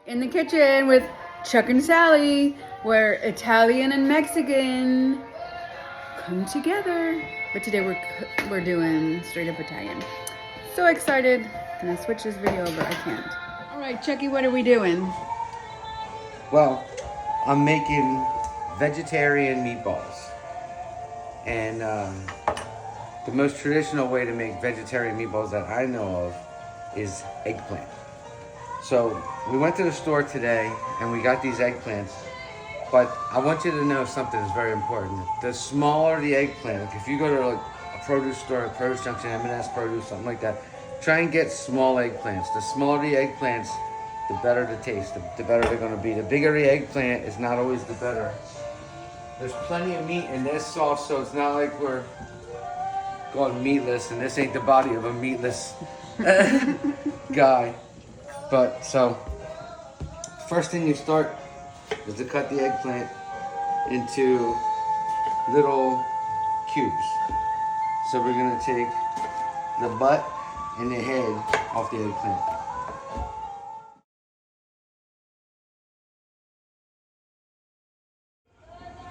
in the kitchen with Chuck and Sally, where Italian and Mexican come together. But today we're doing straight up Italian. So excited. Gonna switch this video, but I can't. All right, Chucky, what are we doing? Well, I'm making vegetarian meatballs. And the most traditional way to make vegetarian meatballs that I know of is eggplant. So we went to the store today and we got these eggplants, but I want you to know something that's very important. The smaller the eggplant, like if you go to like a produce store, a produce junction, M&S produce, something like that, try and get small eggplants. The smaller the eggplants, the better the taste, the better they're gonna be. The bigger the eggplant is not always the better. There's plenty of meat in this sauce, so it's not like we're going meatless, and this ain't the body of a meatless guy. But so, first thing you start is to cut the eggplant into little cubes. So we're gonna take the butt and the head off the eggplant.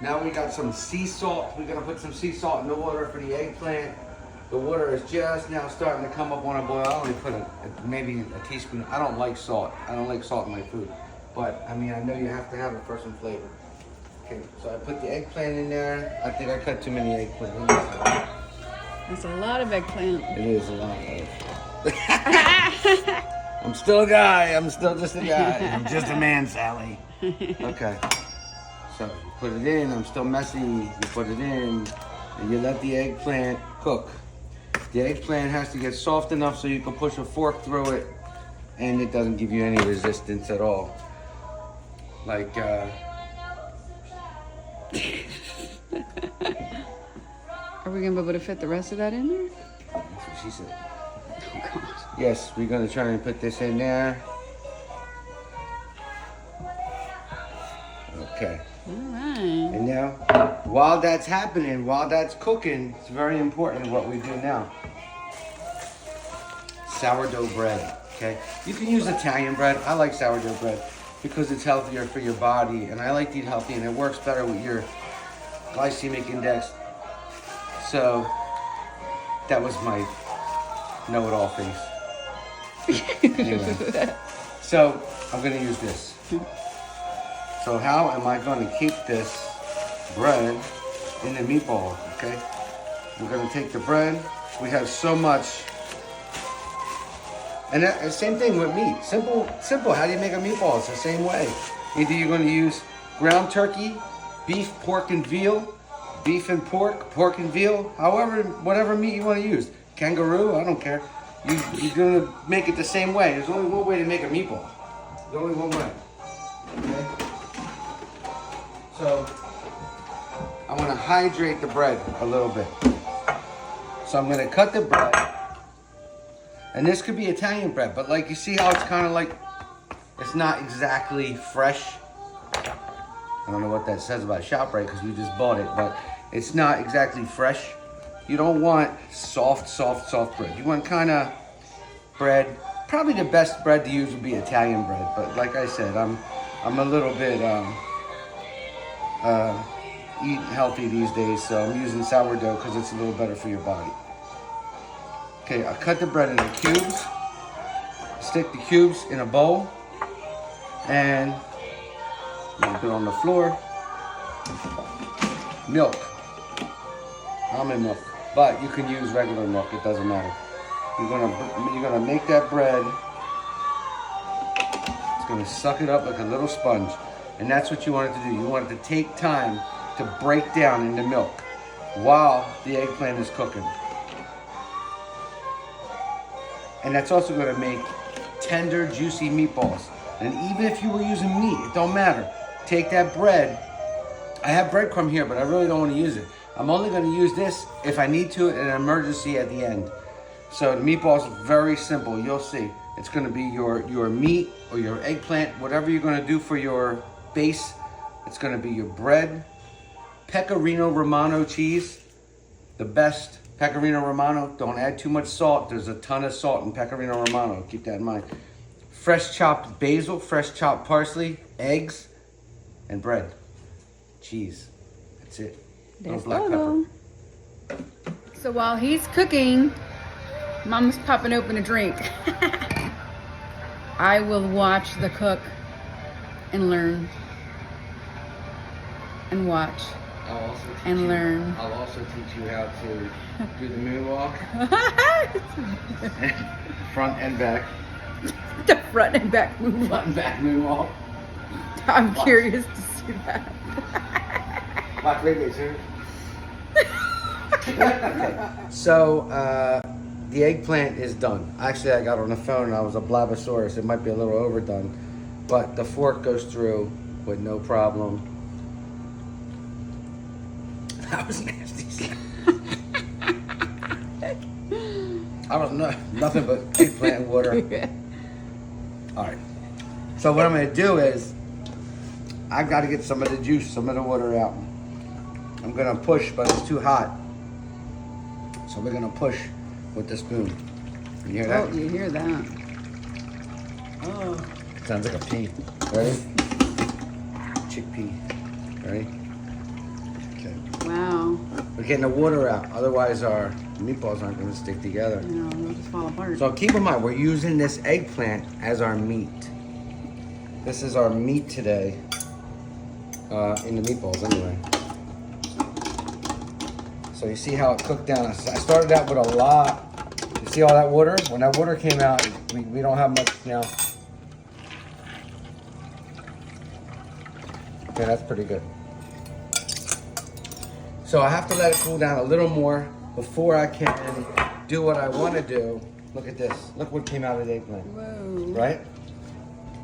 Now we got some sea salt. We're gonna put some sea salt in the water for the eggplant. The water is just now starting to come up on a boil. I only put maybe a teaspoon. I don't like salt. I don't like salt in my food. But I mean, I know you have to have it for some flavor. Okay, so I put the eggplant in there. I think I cut too many eggplant. That's a lot of eggplant. It is a lot of. I'm still a guy. I'm still just a guy. I'm just a man, Sally. Okay. So you put it in. I'm still messy. You put it in, and you let the eggplant cook. The eggplant has to get soft enough so you can push a fork through it and it doesn't give you any resistance at all. Like, Are we gonna be able to fit the rest of that in there? That's what she said. Oh gosh. Yes, we're gonna try and put this in there. Okay. All right. And now, while that's happening, while that's cooking, it's very important what we do now. Sourdough bread, okay? You can use Italian bread. I like sourdough bread because it's healthier for your body, and I like to eat healthy, and it works better with your glycemic index. So, that was my know-it-all face. Anyway, so I'm gonna use this. So how am I going to keep this bread in the meatball, okay? We're going to take the bread. We have so much. And that, same thing with meat. Simple. How do you make a meatball? It's the same way. Either you're going to use ground turkey, beef, pork, and veal, beef and pork, pork and veal, however, whatever meat you want to use. Kangaroo, I don't care. You're going to make it the same way. There's only one way to make a meatball. There's only one way. Okay? So, I want to hydrate the bread a little bit. So I'm going to cut the bread. And this could be Italian bread, but like you see how it's kind of like, it's not exactly fresh. I don't know what that says about shop bread because we just bought it, but it's not exactly fresh. You don't want soft bread. You want kind of bread. Probably the best bread to use would be Italian bread, but like I said, I'm a little bit eat healthy these days, so I'm using sourdough because it's a little better for your body. Okay, I cut the bread into cubes, stick the cubes in a bowl, and a little bit on the floor. Milk, almond milk, but you can use regular milk, it doesn't matter. You're gonna make that bread, it's gonna suck it up like a little sponge. And that's what you want it to do. You want it to take time to break down into milk while the eggplant is cooking. And that's also going to make tender, juicy meatballs. And even if you were using meat, it don't matter. Take that bread. I have breadcrumb here, but I really don't want to use it. I'm only going to use this if I need to in an emergency at the end. So the meatballs are very simple. You'll see. It's going to be your meat or your eggplant, whatever you're going to do for your base. It's going to be your bread, Pecorino Romano cheese, the best Pecorino Romano. Don't add too much salt. There's a ton of salt in Pecorino Romano. Keep that in mind. fresh chopped basil, fresh chopped parsley, eggs, and bread. Cheese. That's it. No There's black todo. pepper. So while he's cooking, Mom's popping open a drink. I will watch the cook and learn. And watch. I'll also teach you how to do the moonwalk. Front and back. The front and back move. Front and back moonwalk. I'm curious to see that. Watch, wait, sir. So, the eggplant is done. Actually, I got on the phone and I was a blabosaurus. It might be a little overdone, but the fork goes through with no problem. That was nasty. I don't know, nothing but eggplant and water. All right. So what I'm gonna do is, I've got to get some of the juice, some of the water out. I'm gonna push, but it's too hot. So we're gonna push with the spoon. You hear that? Oh, you hear that? Oh. Sounds like a pea. Ready? Chickpea. Ready? Okay. Wow. We're getting the water out, otherwise our meatballs aren't gonna stick together. No, they'll just fall apart. So keep in mind, we're using this eggplant as our meat. This is our meat today, in the meatballs anyway. So you see how it cooked down. I started out with a lot. You see all that water? When that water came out, we don't have much now. Okay, that's pretty good. So I have to let it cool down a little more before I can do what I want to do. Look at this. Look what came out of the eggplant. Whoa. Right?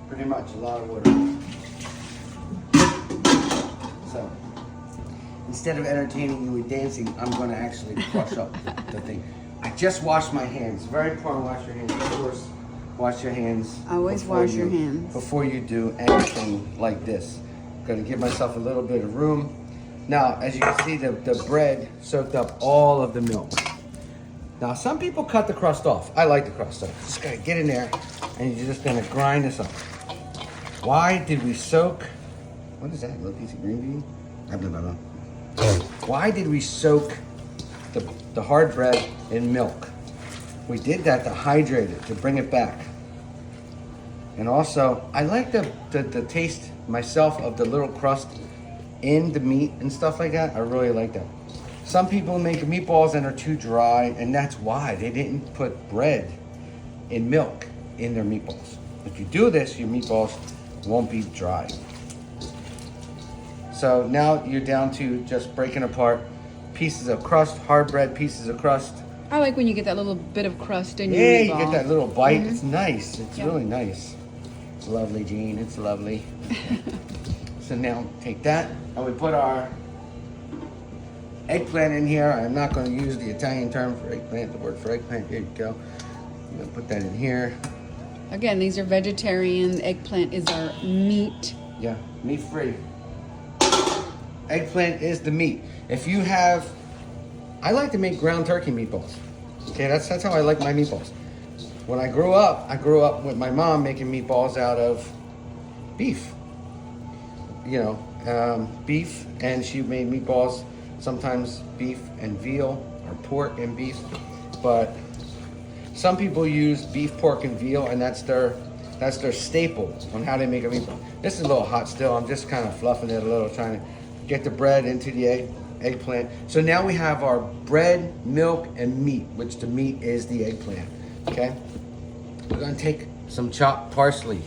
Pretty much a lot of water. So instead of entertaining you with dancing, I'm going to actually crush up the thing. I just washed my hands. Very important to wash your hands. Of course, wash your hands. Always wash your hands. Before you do anything like this. I'm going to give myself a little bit of room. Now, as you can see, the bread soaked up all of the milk. Now, some people cut the crust off. I like the crust off. Just got to get in there, and you're just going to grind this up. Why did we soak... What is that, a little piece of green bean? I don't know. Why did we soak the hard bread in milk? We did that to hydrate it, to bring it back. And also, I like the taste myself of the little crust in the meat and stuff like that. I really like that. Some people make meatballs and are too dry, and that's why they didn't put bread in milk in their meatballs. If you do this, your meatballs won't be dry. So now you're down to just breaking apart pieces of crust, hard bread pieces of crust. I like when you get that little bit of crust in your Yeah, meatball. you get that little bite. It's nice. It's Yeah. really nice. It's lovely, Jean. It's lovely. So now take that, and we put our eggplant in here. I'm not going to use the Italian term for eggplant, the word for eggplant. Here you go. I'm going to put that in here. Again, these are vegetarian. Eggplant is our meat. Yeah, meat free. Eggplant is the meat. If you have, I like to make ground turkey meatballs. Okay, that's how I like my meatballs. When I grew up with my mom making meatballs out of beef. You know, beef, and she made meatballs, sometimes beef and veal, or pork and beef. But some people use beef, pork, and veal, and that's their staple on how they make a meatball. This is a little hot still. I'm just kind of fluffing it a little, trying to get the bread into the eggplant. So now we have our bread, milk, and meat, which the meat is the eggplant. Okay? We're gonna take some chopped parsley.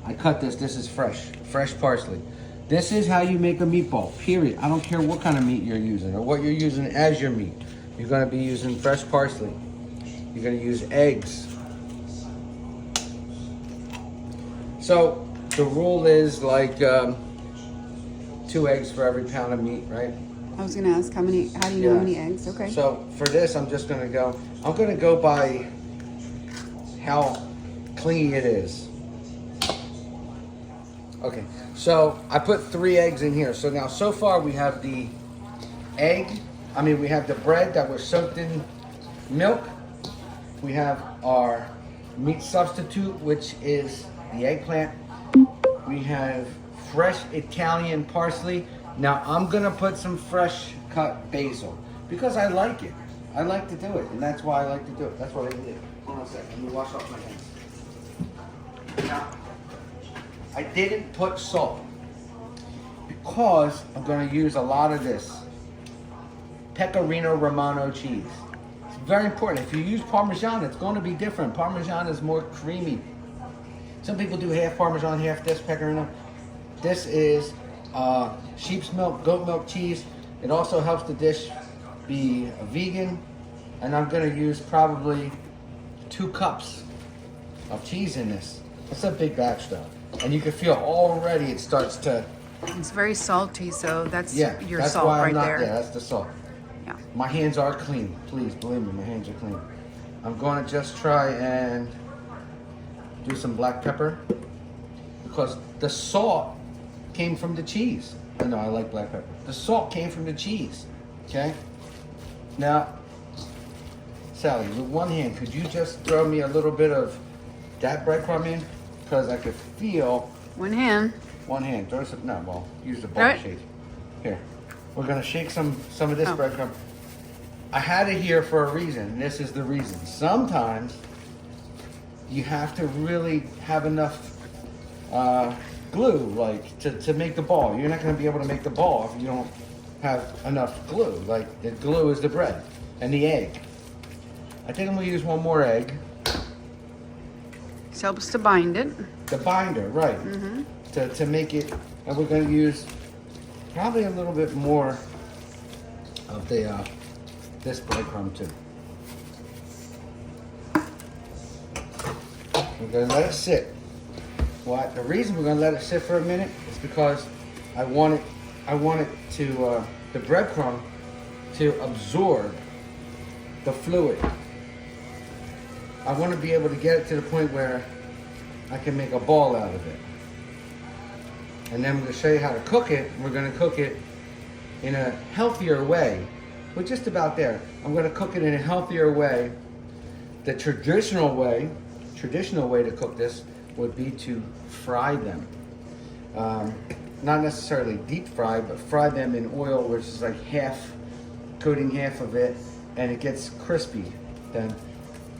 I cut this is fresh parsley. This is how you make a meatball, period. I don't care what kind of meat you're using or what you're using as your meat. You're gonna be using fresh parsley. You're gonna use eggs. So the rule is like 2 eggs for every pound of meat, right? I was gonna ask how do you know how many eggs? Okay. So for this, I'm gonna go by how clean it is. Okay, so I put 3 eggs in here. So now, so far we have we have the bread that was soaked in milk. We have our meat substitute, which is the eggplant. We have fresh Italian parsley. Now I'm gonna put some fresh cut basil because I like it. I like to do it, and that's why I like to do it. That's what I did. Hold on a second, let me wash off my hands. Now, I didn't put salt because I'm gonna use a lot of this Pecorino Romano cheese. It's very important. If you use Parmesan, it's going to be different. Parmesan is more creamy. Some people do half Parmesan, half this Pecorino. This is sheep's milk, goat milk cheese. It also helps the dish be vegan. And I'm going to use probably 2 cups of cheese in this. It's a big batch though. And you can feel already it starts to... It's very salty, so that's your that's salt why right I'm not, there. Yeah, that's the salt. Yeah. My hands are clean. Please believe me, my hands are clean. I'm going to just try and do some black pepper because the salt came from the cheese. I know I like black pepper. The salt came from the cheese. Okay? Now, Sally, with one hand, could you just throw me a little bit of that breadcrumb in? Because I could feel... One hand. One hand. Throw some... No, well, use the bowl Alright. shake. Here. We're going to shake some of this Oh. breadcrumb. I had it here for a reason. This is the reason. Sometimes you have to really have enough glue, like, to make the ball. You're not going to be able to make the ball if you don't have enough glue. Like, the glue is the bread and the egg. I think I'm going to use one more egg. This helps to bind it. The binder, right. To make it, and we're going to use probably a little bit more of the this breadcrumb too. We're going to let it sit. Well, the reason we're going to let it sit for a minute is because I want it to the breadcrumb to absorb the fluid. I want to be able to get it to the point where I can make a ball out of it. And then we're going to show you how to cook it. We're going to cook it in a healthier way. We're just about there. I'm going to cook it in a healthier way. The traditional way to cook this would be to fry them. Not necessarily deep fry, but fry them in oil, which is like coating half of it, and it gets crispy then.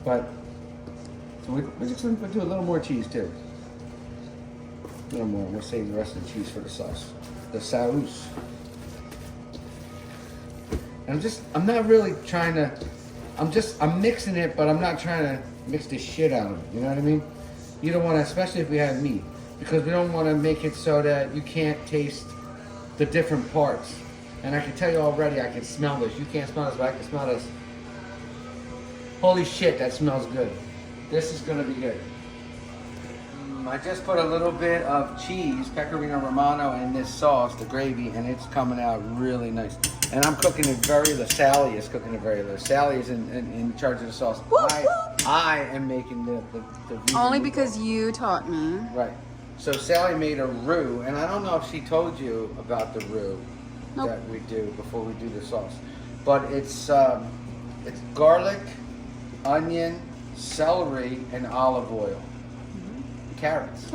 But so we're just going to do a little more cheese too. A little more. We'll save the rest of the cheese for the sauce, the sauce. And I'm not really trying to. I'm mixing it, but I'm not trying to mix the shit out of it. You know what I mean? You don't want to, especially if we have meat, because we don't want to make it so that you can't taste the different parts. And I can tell you already, I can smell this. You can't smell this, but I can smell this. Holy shit, that smells good. This is gonna be good. I just put a little bit of cheese, Pecorino Romano, in this sauce, the gravy, and it's coming out really nice. And I'm cooking it Sally is cooking it very low. Sally is in charge of the sauce. I am making the Only because you taught me. Right. So Sally made a roux, and I don't know if she told you about the roux that we do before we do the sauce. But it's garlic, onion, celery, and olive oil. Carrots.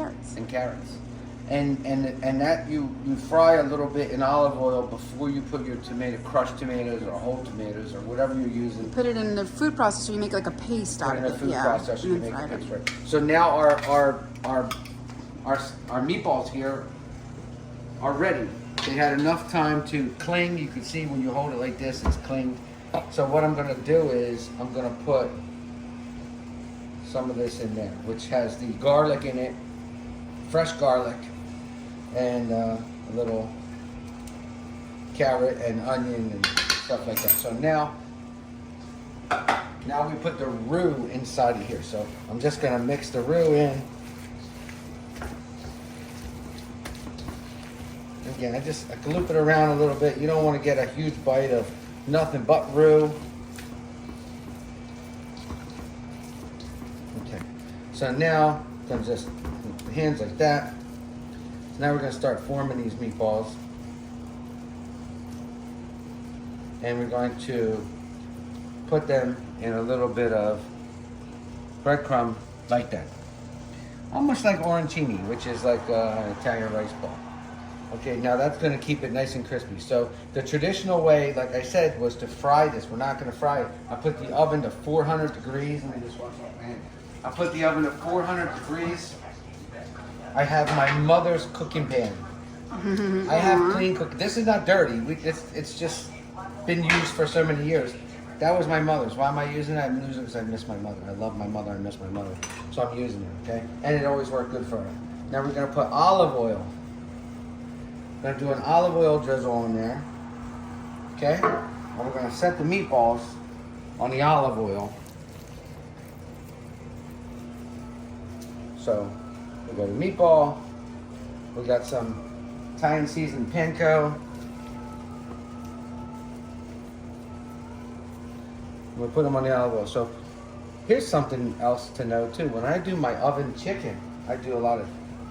And that you fry a little bit in olive oil before you put your crushed tomatoes or whole tomatoes or whatever you're using. Put it in the food processor. You make like a paste out of it. In a food processor, you make a paste. Right. So now our meatballs here are ready. They had enough time to cling. You can see when you hold it like this, it's clinged. So what I'm going to do is I'm going to put some of this in there, which has the garlic in it, fresh garlic, and a little carrot and onion and stuff like that. So now we put the roux inside of here. So I'm just gonna mix the roux in. Again, I can loop it around a little bit. You don't want to get a huge bite of nothing but roux. Okay, so now I'm gonna just put the hands like that. So now we're gonna start forming these meatballs. And we're going to put them in a little bit of breadcrumb like that. Almost like arancini, which is like an Italian rice ball. Okay, now that's going to keep it nice and crispy. So the traditional way, like I said, was to fry this. We're not going to fry it. I put the oven to 400 degrees. Let me just wash off my hand. I put the oven to 400 degrees. I have my mother's cooking pan. I have clean cooking. This is not dirty. It's just been used for so many years. That was my mother's. Why am I using it? I'm using it because I miss my mother. I love my mother. I miss my mother. So I'm using it, okay? And it always worked good for her. Now we're going to put olive oil. We're going to do an olive oil drizzle in there. Okay? And we're going to set the meatballs on the olive oil. So we got a meatball. We got some Italian seasoned panko. We'll put them on the olive oil. So here's something else to know too. When I do my oven chicken, I do a lot of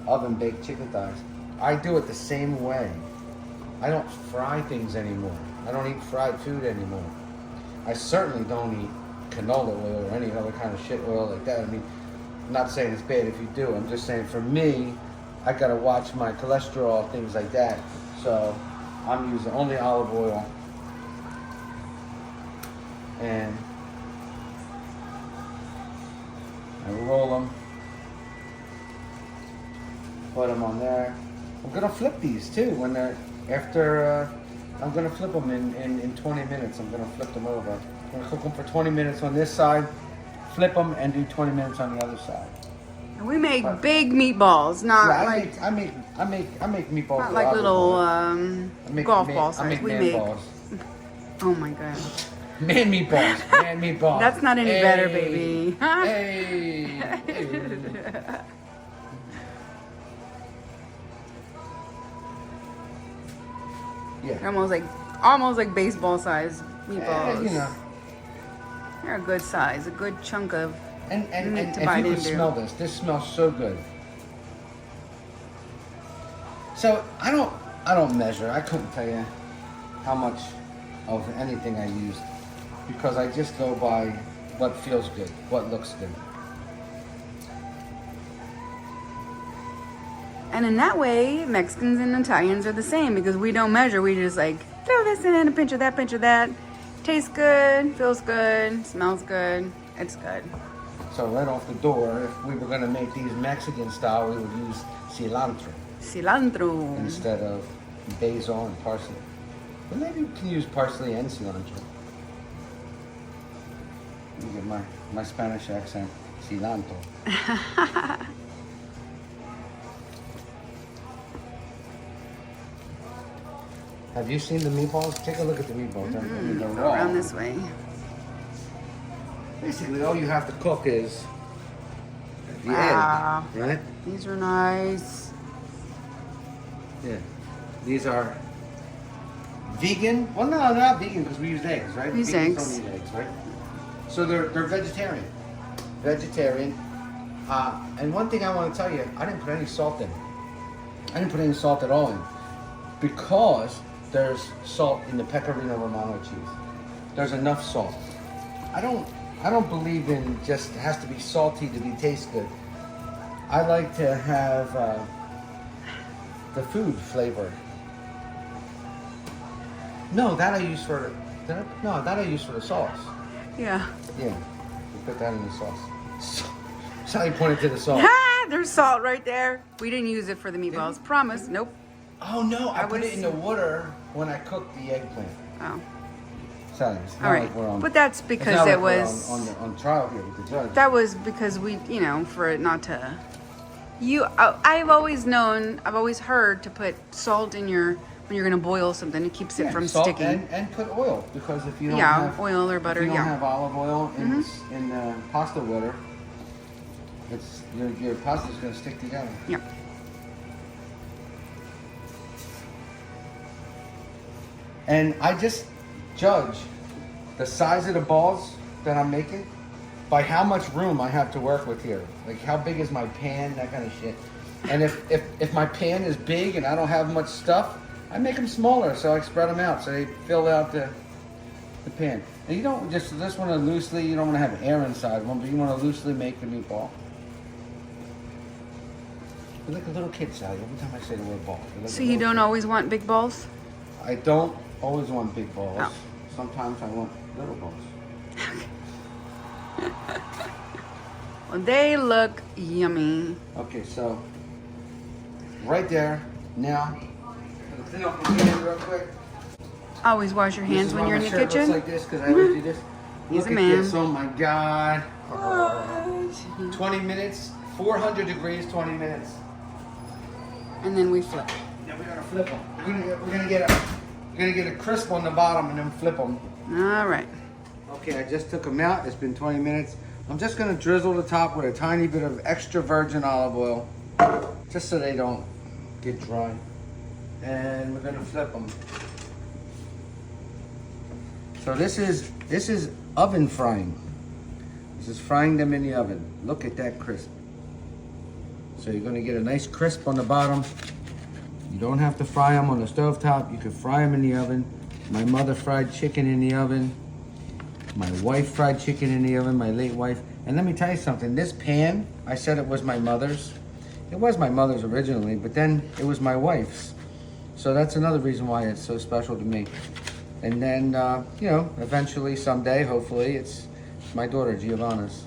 oven baked chicken thighs. I do it the same way. I don't fry things anymore. I don't eat fried food anymore. I certainly don't eat canola oil or any other kind of shit oil like that. I mean, I'm not saying it's bad if you do. I'm just saying for me, I gotta watch my cholesterol, things like that. So I'm using only olive oil. And I roll them, put them on there. I'm gonna flip these too when they're after. I'm gonna flip them in 20 minutes. I'm gonna flip them over. I'm gonna cook them for 20 minutes on this side, flip them, and do 20 minutes on the other side. And we make big meatballs, not Yeah, like I make meatballs. not like little golf ball size. I make We man make. balls. Oh my god. Man meatballs. Man meatballs. That's not any better, baby. Hey. Yeah. They're almost like baseball size meatballs. You know. They're a good size, a good chunk of And meat to if bite you into. can smell this smells so good. So I don't measure. I couldn't tell you how much of anything I use because I just go by what feels good, what looks good. And in that way, Mexicans and Italians are the same because we don't measure. We just like throw this in, a pinch of that. Tastes good, feels good, smells good. It's good. So right off the door, if we were going to make these Mexican style, we would use cilantro Cilantro. instead of basil and parsley. But maybe we can use parsley and cilantro. Let me get my Spanish accent. Cilantro. Have you seen the meatballs? Take a look at the meatballs. They're Go raw. around this way. Basically, all you have to cook is the Wow. egg, right? These are nice. Yeah. These are vegan. Well, no, they're not vegan because we use eggs, right? We use Vegans eggs. don't eat eggs, right? So they're vegetarian. Vegetarian. And one thing I want to tell you, I didn't put any salt in. I didn't put any salt at all in because there's salt in the Pecorino Romano cheese. There's enough salt. I don't believe in just it has to be salty to be taste good. I like to have the food flavor. No, that I use for the sauce. Yeah. Yeah, we put that in the sauce. Sally pointed to the sauce. Ha! There's salt right there. We didn't use it for the meatballs. Promise. Nope. Oh no, I put was- it in the water when I cooked the eggplant. Oh. Sally, it's not All right. like we're on. But that's it's because not it like we're was. on trial here with the judge. That was because we, for it not to. I've always known, I've always heard to put salt in when you're gonna boil something. It keeps it from salt sticking. and put oil because if you don't Yeah, have oil or butter, if you don't yeah. have olive oil in the pasta water, it's your pasta's gonna stick together. Yeah. And I just judge the size of the balls that I'm making by how much room I have to work with here. Like how big is my pan, that kind of shit. And if my pan is big and I don't have much stuff, I make them smaller so I spread them out so they fill out the pan. And you don't just want to loosely, you don't want to have air inside one, but you want to loosely make the meatball. You're like a little kid, Sally. Every time I say the word ball. Like So you don't always want big balls? I don't always want big balls. Oh. Sometimes I want little balls. Well, they look yummy. Okay, so right there. Now, I'm gonna clean up my hands real quick. Always wash your hands when you're in the kitchen. Looks like this because I always do this. He's Look a at man. this! Oh my God! What? 20 minutes, 400 degrees, 20 minutes. And then we flip. Now we're gonna flip them. We're gonna get a crisp on the bottom and then flip them. All right. Okay, I just took them out. It's been 20 minutes. I'm just gonna drizzle the top with a tiny bit of extra virgin olive oil, just so they don't get dry. And we're gonna flip them. So this is oven frying. This is frying them in the oven. Look at that crisp. So you're gonna get a nice crisp on the bottom. You don't have to fry them on the stovetop. You can fry them in the oven. My mother fried chicken in the oven. My wife fried chicken in the oven, my late wife. And let me tell you something, this pan, I said it was my mother's. It was my mother's originally, but then it was my wife's. So that's another reason why it's so special to me. And then, you know, eventually, someday, hopefully, it's my daughter, Giovanna's.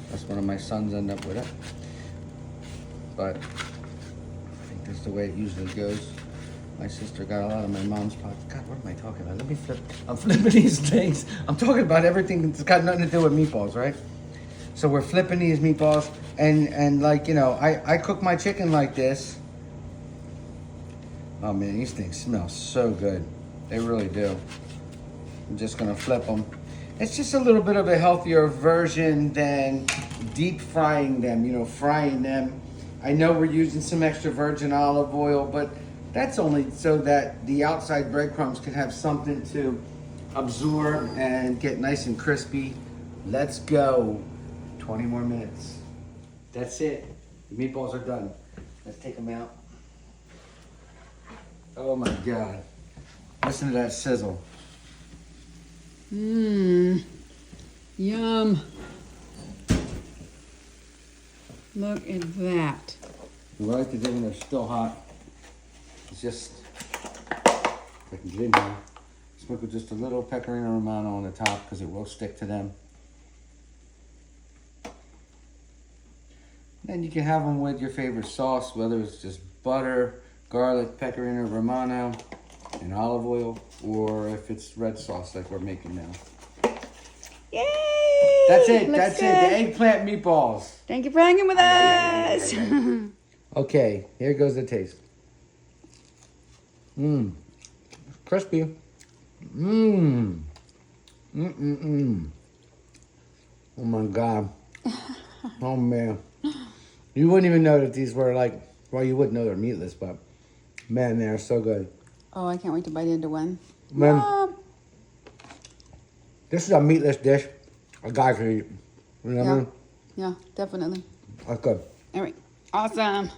That's one of my sons end up with it. But I think that's the way it usually goes. My sister got a lot of my mom's pot. God, what am I talking about? Let me flip. I'm flipping these things. I'm talking about everything that's got nothing to do with meatballs, right? So we're flipping these meatballs, and like, you know, I cook my chicken like this. Oh man, these things smell so good. They really do. I'm just gonna flip them. It's just a little bit of a healthier version than deep frying them, you know, frying them. I know we're using some extra virgin olive oil, but that's only so that the outside breadcrumbs can have something to absorb and get nice and crispy. Let's go. 20 more minutes. That's it. The meatballs are done. Let's take them out. Oh my God. Listen to that sizzle. Mmm. Yum. Look at that. You like to do when they're still hot. It's just, if I can get in here, sprinkle just a little pecorino romano on the top because it will stick to them. Then you can have them with your favorite sauce, whether it's just butter, garlic, pecorino romano, and olive oil, or if it's red sauce like we're making now. Yay! That's it. Looks That's good. it. The eggplant meatballs. Thank you for hanging with us. Okay, here goes the taste. Mmm. Crispy. Mmm. Mmm. Oh my God. Oh man. You wouldn't even know that these were like, well, you wouldn't know they're meatless, but man, they're so good. Oh, I can't wait to bite into one. Man, Mom. this is a meatless dish a guy can eat. You know what I mean? Yeah, definitely. That's good. All right. Awesome.